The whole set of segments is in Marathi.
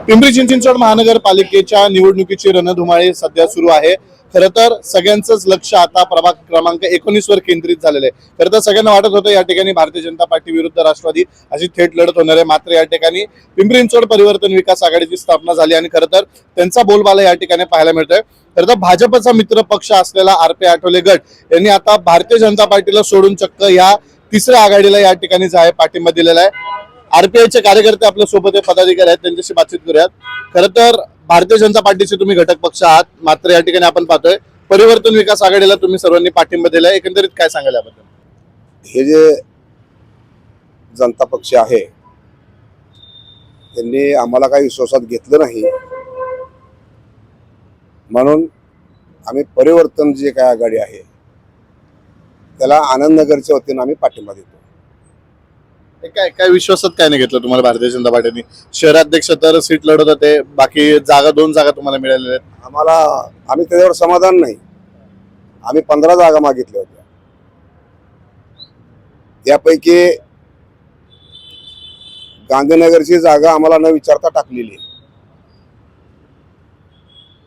पिंपरी चिंचवड महानगरपालिकेच्या निवडणुकीची रणधुमाळी सध्या सुरू आहे। खरं तर सगळ्यांचंच लक्ष आता प्रभाग क्रमांक 19 वर केंद्रित झालेलं आहे। खरं तर सगळ्यांना वाटत होतं या ठिकाणी भारतीय जनता पार्टी विरुद्ध राष्ट्रवादी अशी थेट लढत होणार आहे, मात्र या ठिकाणी पिंपरी चिंचवड परिवर्तन विकास आघाडीची स्थापना झाली आणि खरं तर त्यांचा बोलबाला या ठिकाणी पाहायला मिळतोय। खरं तर भाजपचा मित्र पक्ष असलेला आर.पी. आठवले गट यांनी आता भारतीय जनता पार्टीला सोडून चक्क या तिसऱ्या आघाडीला या ठिकाणी जो आहे पाठिंबा दिलेला आहे। आरपीआयचे कार्यकर्ते आपल्या सोबत पदाधिकारी आहेत, त्यांच्याशी बातचीत करूयात। खरं तर भारतीय जनता पार्टीचे तुम्ही घटक पक्ष आहात, मात्र या ठिकाणी आपण पाहतोय परिवर्तन विकास आघाडीला तुम्ही सर्वांनी पाठिंबा दिलाय, एकंदरीत काय सांगाल याबद्दल? हे जे जनता पक्ष आहे त्यांनी आम्हाला काही विश्वासात घेतलं नाही, म्हणून आम्ही परिवर्तन जे काय आघाडी आहे त्याला आनंदनगरच्या वतीने आम्ही पाठिंबा देतो। काय काय विश्वासात काय नाही घेतलं तुम्हाला भारतीय जनता पार्टीने? शहराध्यक्ष तर सीट लढत होते, बाकी जागा 2 जागा तुम्हाला मिळालेल्या आहेत। आम्ही त्याच्यावर समाधान नाही। आम्ही 15 जागा मागितल्या होत्या, त्यापैकी गांधीनगरची जागा आम्हाला न विचारता टाकलेली,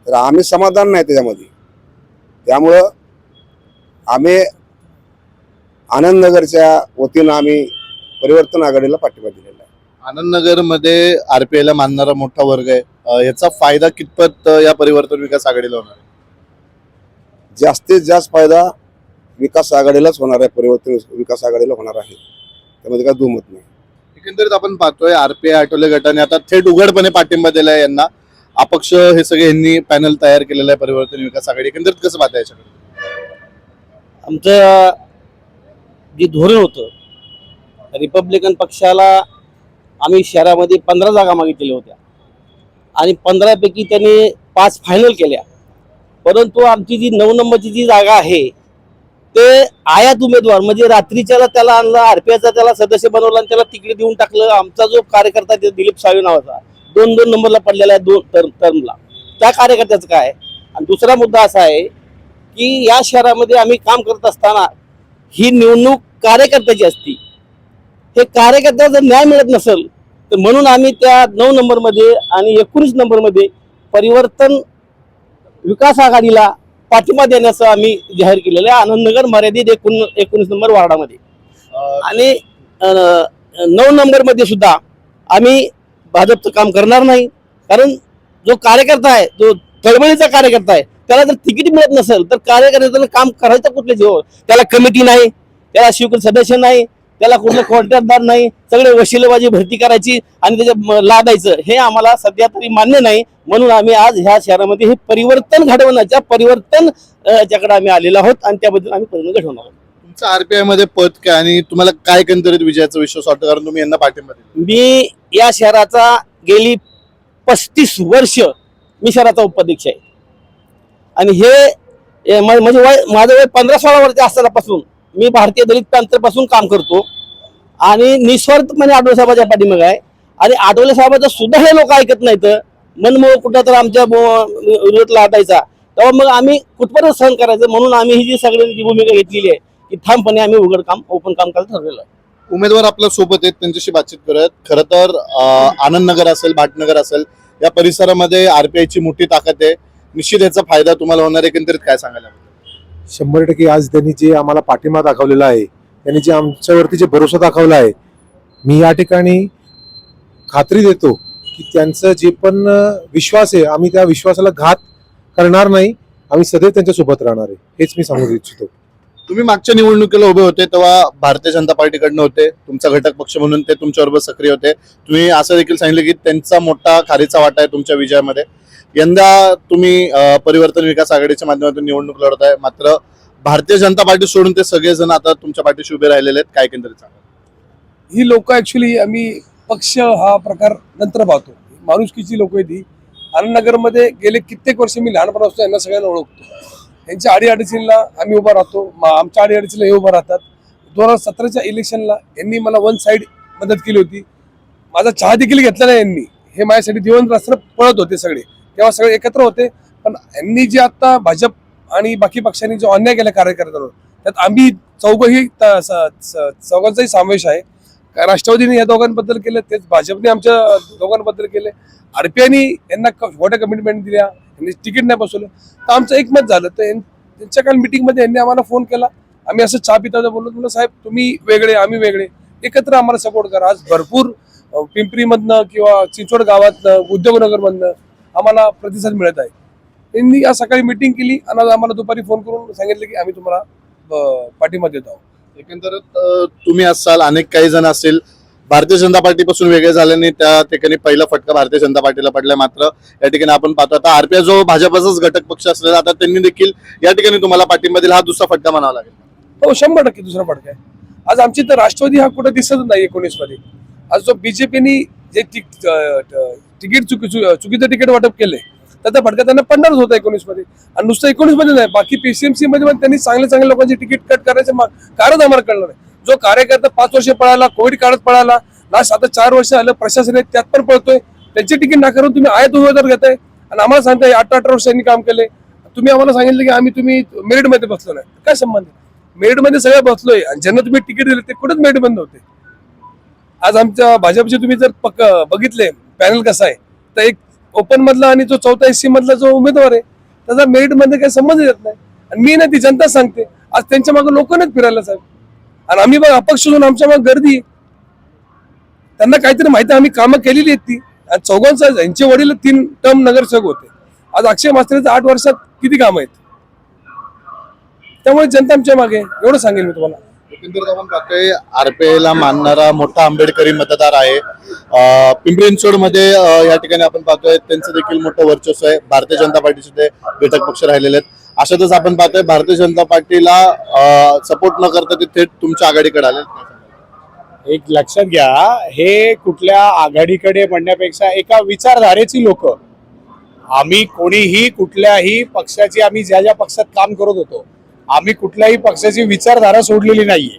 तर आम्ही समाधान नाही त्याच्यामध्ये। त्यामुळं आम्ही आनंदनगरच्या वतीनं आम्ही परिवर्तन आघाडीला पाठिंबा दिलेला आहे। आनंदनगर मध्ये आरपीआयला मानणारा मोठा वर्ग आहे, याचा फायदा कितपत या परिवर्तन विकास आघाडीला होणार आहे? जास्तीत जास्त फायदा विकास आघाडीलाच होणार आहे, परिवर्तन विकास आघाडीला होणार आहे, त्यामध्ये काही दुमत नाही। एकंदरीत आपण पाहतोय आरपीआय आठवले गटाने आता थेट उघडपणे पाठिंबा दिलाय यांना। अपक्ष हे सगळे यांनी पॅनल तयार केलेलं आहे परिवर्तन विकास आघाडी, एकंदरीत कसं पाहताय याच्याकडे? आमचं जे धोरण होतं, रिपब्लिकन पक्षाला आम्ही शहरामध्ये 15 जागा मागितलेल्या होत्या आणि 15 पैकी त्यांनी 5 फायनल केल्या, परंतु आमची जी 9 नंबरची जी जागा आहे ते आयात उमेदवार म्हणजे रात्रीच्याला त्याला आणलं, आरपीआयचा त्याला सदस्य बनवला आणि त्याला तिकीट देऊन टाकलं। आमचा जो कार्यकर्ता दिलीप साळवे नावाचा 2-2 नंबरला पडलेला आहे 2 टर्मला, त्या कार्यकर्त्याचं काय? आणि दुसरा मुद्दा असा आहे की या शहरामध्ये आम्ही काम करत असताना ही निवडणूक कार्यकर्त्याची असती, हे कार्यकर्त्याला जर न्याय मिळत नसेल तर म्हणून आम्ही त्या 9 नंबरमध्ये आणि 19 नंबरमध्ये परिवर्तन विकास आघाडीला पाठिंबा देण्याचं आम्ही जाहीर केलेलं आहे आनंदनगर मर्यादित 19 नंबर वार्डामध्ये। आणि 9 नंबरमध्ये सुद्धा आम्ही भाजपचं काम करणार नाही, कारण जो कार्यकर्ता आहे, जो तळमळीचा कार्यकर्ता आहे, त्याला जर तिकीट मिळत नसेल तर कार्यकर्त्याला काम करायचं कुठल्या जीवावर? त्याला कमिटी नाही, त्याला स्वीकृत सदस्य नाही, त्याला कुठलं कॉन्ट्रॅक्टदार नाही, सगळे वशिलेबाजी भरती करायची आणि त्याच्या लादायचं, हे आम्हाला सध्या तरी मान्य नाही। म्हणून आम्ही आज ह्या शहरामध्ये हे परिवर्तन घडवण्याच्या याच्याकडे आम्ही आलेलो आहोत आणि त्याबद्दल आम्ही परिवर्तन घडवणार आहोत। तुमचं आरपीआय मध्ये पद काय आणि तुम्हाला काय एकंदरीत विजयाचा विश्वास वाटतो, कारण तुम्ही यांना पाठिंबा दिला? मी या शहराचा गेली 35 वर्ष मी शहराचा उपाध्यक्ष आहे आणि हे म्हणजे माझं वय 15-16 वर्ष असतानापासून मी भारतीय दलित पॅंथरपासून काम करतो आणि निस्वार्थपणे आठवले साहेबांच्या पाठीमागे आहे। आणि आठवले साहेबांचं सुद्धा हे लोक ऐकत नाहीत, मनमोह कुठं तर आमच्या विरोधात लाटायचा, तेव्हा मग आम्ही कुठपर्यंत सहन करायचं, म्हणून आम्ही ही जी सगळ्यांची भूमिका घेतलेली आहे की ठामपणे आम्ही ओपन काम करायला ठरलेलं आहे। उमेदवार आपल्या सोबत आहेत, त्यांच्याशी बातचीत करूयात। खरं तर आनंदनगर असेल, भाटनगर असेल, या परिसरामध्ये आरपीआयची मोठी ताकद आहे, निश्चित याचा फायदा तुम्हाला होणार, एकंदरीत काय सांगायला? 100% आज त्यांनी जे आम्हाला पाठिंबा दाखवलेला आहे, त्यांनी जे आमच्यावरती जे भरोसा दाखवला आहे, मी या ठिकाणी खात्री देतो की त्यांचं जे पण विश्वास आहे, आम्ही त्या विश्वासाला घात करणार नाही, आम्ही सदैव त्यांच्यासोबत राहणार आहे, हेच मी सांगू इच्छितो। तुम्ही मागच्या निवडणुकीला उभे होते तेव्हा भारतीय जनता पार्टीकडनं होते, तुमचा घटक पक्ष म्हणून ते तुमच्याबरोबर सक्रिय होते। तुम्ही असं देखील सांगितलं की त्यांचा मोठा खारीचा वाटा आहे तुमच्या विजयामध्ये। यंदा तुम्ही परिवर्तन विकास आघाडीच्या माध्यमातून निवडणूक लढत आहे, मात्र भारतीय जनता पार्टी सोडून ते सगळेजण आता तुमच्या पाठीशी उभे राहिलेले आहेत, काय एकंदरीत सांगा? ही लोक ऍक्च्युली आम्ही पक्ष हा प्रकार नंतर पाहतो, माणुसकीची लोक आहेत ही। आनंदनगरमध्ये गेले कित्येक वर्ष मी लहानपणापासून यांना सगळ्यांना ओळखतो, यांच्या अडीअडचणीला आम्ही उभा राहतो, आमच्या अडीअडचणीला हे उभं राहतात। 2017च्या इलेक्शनला यांनी मला 1 साइड मदत केली होती, माझा चहा देखील घेतला नाही यांनी, हे माझ्यासाठी दिवंत रात्र पळत होते सगळे, तेव्हा सगळे एकत्र होते। पण यांनी जे आता भाजप आणि बाकी पक्षांनी जो अन्याय केला कार्यकर्त्यांवर, त्यात आम्ही चौघांचाही समावेश आहे। काय राष्ट्रवादीने या दोघांबद्दल केलं, तेच भाजपने आमच्या दोघांबद्दल केले. आरपीआयनी यांना खोट्या कमिटमेंट दिल्या, यांनी तिकीट नाही बसवलं. तर आमचं एकमत झालं. तर त्यांच्या काल मिटिंगमध्ये यांनी आम्हाला फोन केला. आम्ही असं चहा पिता बोललो, म्हणलं साहेब तुम्ही वेगळे आम्ही वेगळे, एकत्र आम्हाला सपोर्ट करा. आज भरपूर पिंपरीमधनं किंवा चिंचवड गावातनं उद्योगनगरमधनं आम्हाला प्रतिसाद मिळत आहे. त्यांनी आज सकाळी मिटिंग केली आणि आज आम्हाला दुपारी फोन करून सांगितलं की आम्ही तुम्हाला पाठिंबा देत आहोत. एकंदरीत तुम्ही असाल, अनेक काही जण असतील भारतीय जनता पार्टीपासून वेगळे झाल्याने त्या ठिकाणी पहिला फटका भारतीय जनता पार्टीला पडलाय. मात्र या ठिकाणी आपण पाहतो आता आरपीआय जो भाजपचाच घटक पक्ष असलेला, आता त्यांनी देखील या ठिकाणी तुम्हाला पाठिंबा दिला. हा दुसरा फटका म्हणावा लागेल. हो 100% दुसरा फटका आहे. आज आमची तर राष्ट्रवादी हा कुठं दिसत नाही 19 मध्ये. आज जो बीजेपीनी जे तिकीट चुकीचं तिकीट वाटप केलंय त्याचा फटका त्यांना पडणारच होता 19 मध्ये. आणि नुसतं 19 मध्ये नाही, बाकी पीसीएमसी मध्ये पण त्यांनी चांगल्या लोकांची तिकीट कट करायचं कारण आम्हाला कळलं नाही. जो कार्यकर्ता 5 वर्ष पळाला, कोविड काळात पळाला, लास्ट आता 4 वर्ष आलं प्रशासन आहे त्यात पण पळतोय, त्यांची तिकीट नाकारून तुम्ही आयात उमेदवार घेताय आणि आम्हाला सांगताय 8-18 वर्षांनी काम केलंय. तुम्ही आम्हाला सांगितलं की तुम्ही मेरिट मध्ये बसलो नाही. काय संबंध? मेरिट मध्ये सगळं बसलोय आणि ज्यांना तुम्ही तिकीट दिले ते कुठेच मेरिट मध्ये होते. आज आमच्या भाजपचे तुम्ही जर बघितले पॅनल कसा आहे, तर एक ओपन मधला आणि जो 4था SC मधला जो उमेदवार आहे त्याचा मेरिट मध्ये काही संबंध येत नाही. आणि मी नाही, ती जनता सांगते. आज त्यांच्या मागे लोक नाहीत फिरायला साहेब. आणि आम्ही बघ अपक्ष होऊन आमच्या मागे गर्दी आहे. त्यांना काहीतरी माहिती आम्ही कामं केलेली आहेत ती. आज चौघांचा यांचे वडील 3 टर्म नगरसेवक होते. आज अक्षय मास्त्रेचं 8 वर्षात किती कामं आहेत. त्यामुळे जनता आमच्या मागे एवढं सांगेल मी तुम्हाला. एकंदरीत आपण पाहतोय आरपीआयला मानणारा मोठा आंबेडकरी मतदार आहे. पिंपरी चिंचवड मध्ये या ठिकाणी आपण पाहतोय त्यांचं देखील मोठं वर्चस्व आहे. भारतीय जनता पार्टीचे ते घटक पक्ष राहिलेले आहेत. अशातच आपण पाहतोय भारतीय जनता पार्टीला सपोर्ट न करता ते थेट तुमच्या आघाडीकडे आले. एक लक्षात घ्या, हे कुठल्या आघाडीकडे म्हणण्यापेक्षा एका विचारधारेची लोक. आम्ही कोणीही कुठल्याही पक्षाची, आम्ही ज्या ज्या पक्षात काम करत होतो, आम्ही कुठल्याही पक्षाची विचारधारा सोडलेली नाहीये.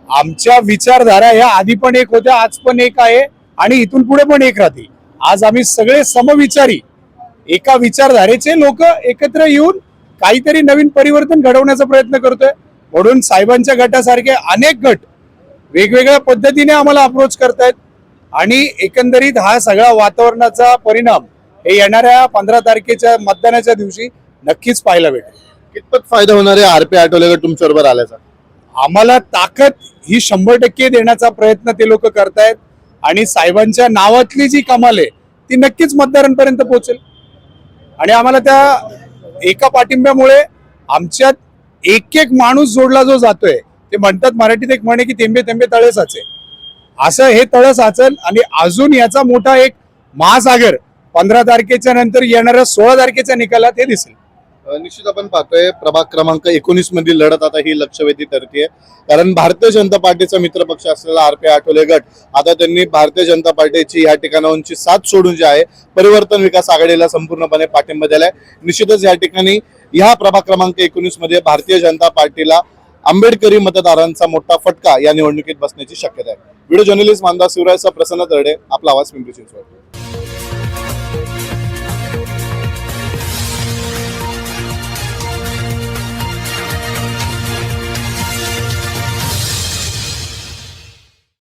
आमच्या विचारधारा ह्या आधी पण एक होत्या, आज पण एक आहे आणि इथून पुढे पण एक राहतील. आज आम्ही सगळे समविचारी एका विचारधारेचे लोक एकत्र येऊन काहीतरी नवीन परिवर्तन घडवण्याचा प्रयत्न करतोय. म्हणून साहेबांच्या गटासारखे अनेक गट वेगवेगळ्या पद्धतीने आम्हाला अप्रोच करतायत आणि एकंदरीत हा सगळा वातावरणाचा परिणाम हे येणाऱ्या 15 तारखेच्या मतदानाच्या दिवशी नक्कीच पाहायला भेटेल. कितपत फायदा होणार आहे आरपीआय आठवले तुमच्याबरोबर आल्याचा? आम्हाला ताकद ही 100% देण्याचा प्रयत्न ते लोक करतायत आणि साहेबांच्या नावातली जी कमाल आहे ती नक्कीच मतदारांपर्यंत पोहोचेल. आणि आम्हाला त्या एका पाठिंब्यामुळे आमच्यात एक माणूस जोडला जो जातोय. ते म्हणतात मराठीत एक म्हणे की थेंबे थेंबे तळे साचे, असं हे तळ साचल आणि अजून याचा मोठा एक महासागर 15 तारखेच्या नंतर येणाऱ्या 16 तारखेच्या निकालात हे दिसेल. निश्चित आपण पाहतोय प्रभाग क्रमांक 19 मधील लढत आता ही लक्षवेधी ठरतीये. कारण भारतीय जनता पार्टीचा मित्रपक्ष असलेला आरपीआय आठवले गट आता त्यांनी भारतीय जनता पार्टीची या ठिकाणाहूनची साथ सोडून जे आहे परिवर्तन विकास आघाडीला संपूर्णपणे पाठिंबा दिलाय. निश्चितच या ठिकाणी या प्रभाग क्रमांक 19 मध्ये भारतीय जनता पार्टीला आंबेडकरी मतदारांचा मोठा फटका या निवडणुकीत बसण्याची शक्यता आहे. व्हिडिओ जर्नलिस्ट मानदा शिवरायचा प्रसन्न तरडे, आपला आवाज पिंपरी चिंचवड.